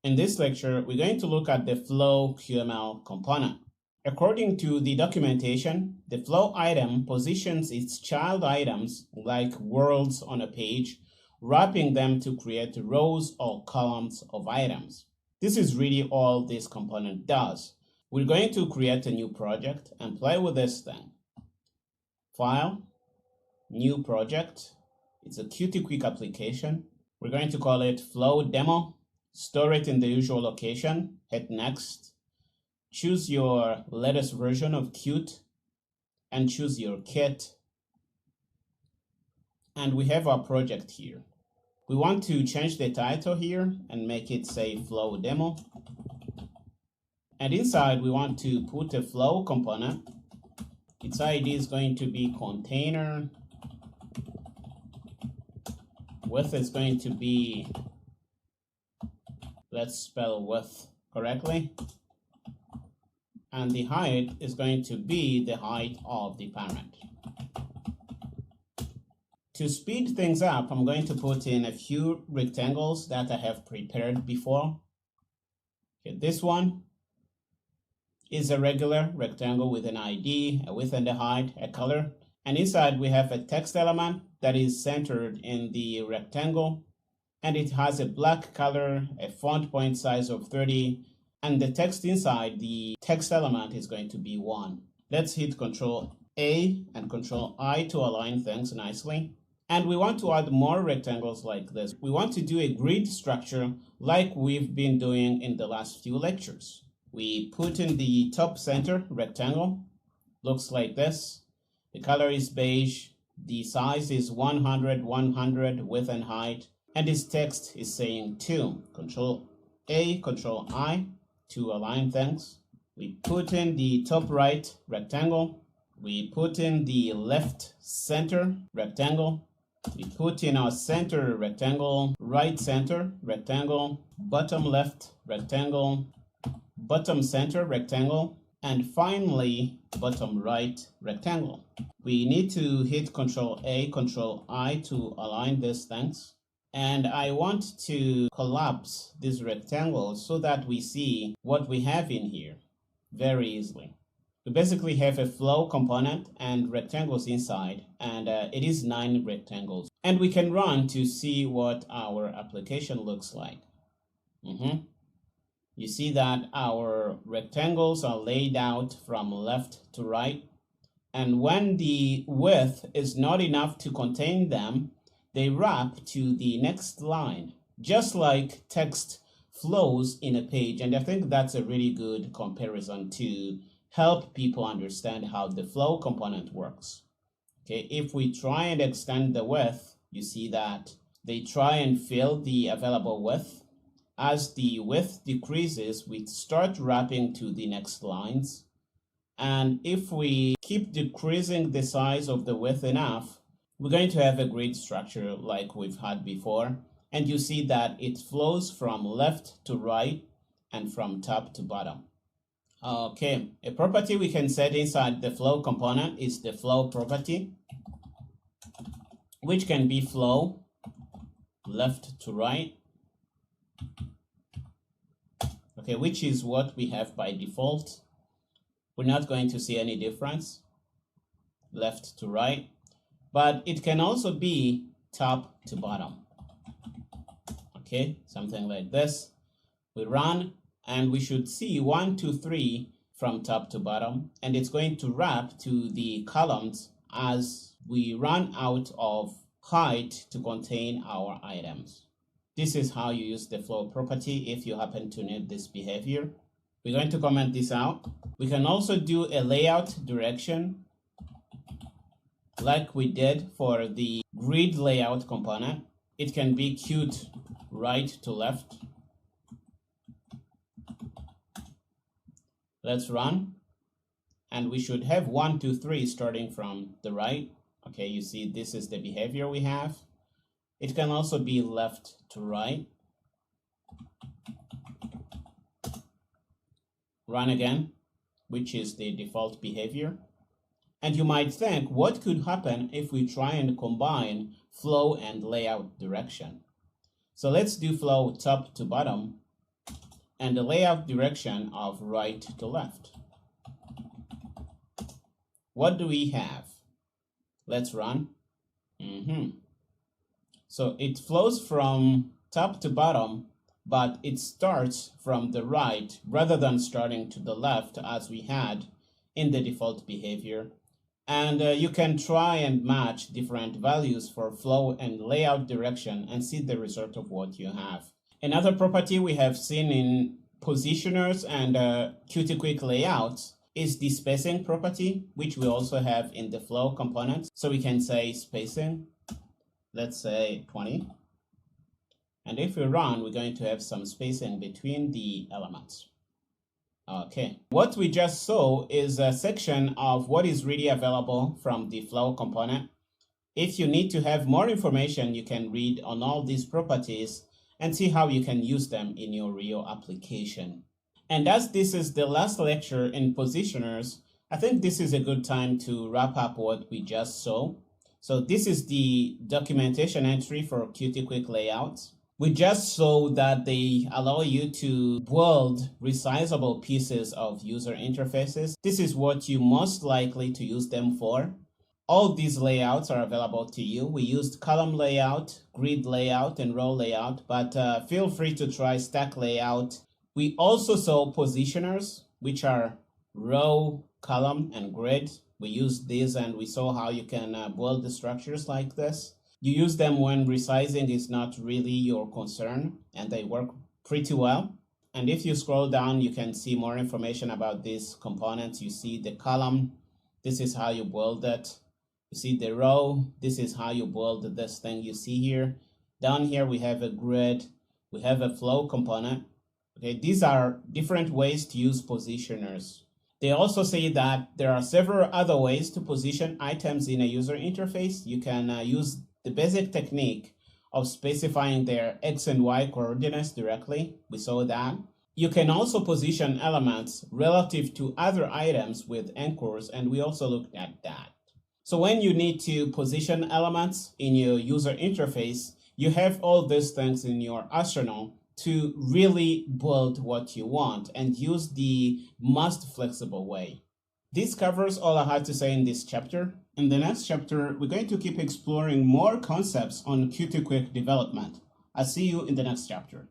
In this lecture, we're going to look at the flow QML component. According to the documentation, the flow item positions its child items like worlds on a page, wrapping them to create rows or columns of items. This is really all this component does. We're going to create a new project and play with this thing. File, new project. It's a Qt Quick application. We're going to call it Flow Demo. Store it in the usual location. Hit Next. Choose your latest version of Qt and choose your kit. And we have our project here. We want to change the title here and make it say Flow Demo. And inside we want to put a flow component. Its ID is going to be container. Width is going to be, let's spell width correctly. And the height is going to be the height of the parent. To speed things up, I'm going to put in a few rectangles that I have prepared before. Okay, this one is a regular rectangle with an ID, a width and a height, a color. And inside we have a text element that is centered in the rectangle. And it has a black color, a font point size of 30. And the text inside the text element is going to be 1. Let's hit Ctrl A and Ctrl I to align things nicely. And we want to add more rectangles like this. We want to do a grid structure like we've been doing in the last few lectures. We put in the top center rectangle. Looks like this. The color is beige. The size is 100, 100 width and height. And its text is saying 2. Ctrl A, Ctrl I to align things. We put in the top right rectangle. We put in the left center rectangle. We put in our center rectangle, right center rectangle, bottom left rectangle, bottom center rectangle, and finally bottom right rectangle. We need to hit Ctrl A, Ctrl I to align these things. And I want to collapse these rectangles so that we see what we have in here very easily. We basically have a flow component and rectangles inside, and it is 9 rectangles. And we can run to see what our application looks like. You see that our rectangles are laid out from left to right. And when the width is not enough to contain them, they wrap to the next line, just like text flows in a page. And I think that's a really good comparison to help people understand how the flow component works. Okay, if we try and extend the width, you see that they try and fill the available width. As the width decreases, we start wrapping to the next lines. And if we keep decreasing the size of the width enough, we're going to have a grid structure like we've had before. And you see that it flows from left to right and from top to bottom. Okay, a property we can set inside the flow component is the flow property, which can be flow left to right. Okay, which is what we have by default. We're not going to see any difference left to right, but it can also be top to bottom. Okay, something like this. We run and we should see 1, 2, 3 from top to bottom, and it's going to wrap to the columns as we run out of height to contain our items. This is how you use the flow property if you happen to need this behavior. We're going to comment this out. We can also do a layout direction like we did for the grid layout component. It can be Qt right to left. Let's run. And we should have 1, 2, 3 starting from the right. Okay, you see this is the behavior we have. It can also be left to right. Run again, which is the default behavior. And you might think, what could happen if we try and combine flow and layout direction? So let's do flow top to bottom. and the layout direction of right to left. What do we have? Let's run. So it flows from top to bottom, but it starts from the right rather than starting to the left as we had in the default behavior. And you can try and match different values for flow and layout direction and see the result of what you have. Another property we have seen in positioners and Qt Quick layouts is the spacing property, which we also have in the flow component. So we can say spacing, let's say 20. And if we run, we're going to have some spacing between the elements. Okay, what we just saw is a section of what is really available from the flow component. If you need to have more information, you can read on all these properties and see how you can use them in your real application. And as this is the last lecture in positioners, I think this is a good time to wrap up what we just saw. So this is the documentation entry for Qt Quick layouts. We just saw that they allow you to build resizable pieces of user interfaces. This is what you most likely to use them for. All these layouts are available to you. We used column layout, grid layout, and row layout, but feel free to try stack layout. We also saw positioners, which are row, column, and grid. We used these and we saw how you can build the structures like this. You use them when resizing is not really your concern, and they work pretty well. And if you scroll down, you can see more information about these components. You see the column, this is how you build it. You see the row, this is how you build this thing you see here. Down here we have a grid, we have a flow component. Okay, these are different ways to use positioners. They also say that there are several other ways to position items in a user interface. You can use the basic technique of specifying their X and Y coordinates directly. We saw that. You can also position elements relative to other items with anchors, and we also looked at that. So when you need to position elements in your user interface, you have all these things in your arsenal to really build what you want and use the most flexible way. This covers all I had to say in this chapter. In the next chapter, we're going to keep exploring more concepts on Qt Quick development. I'll see you in the next chapter.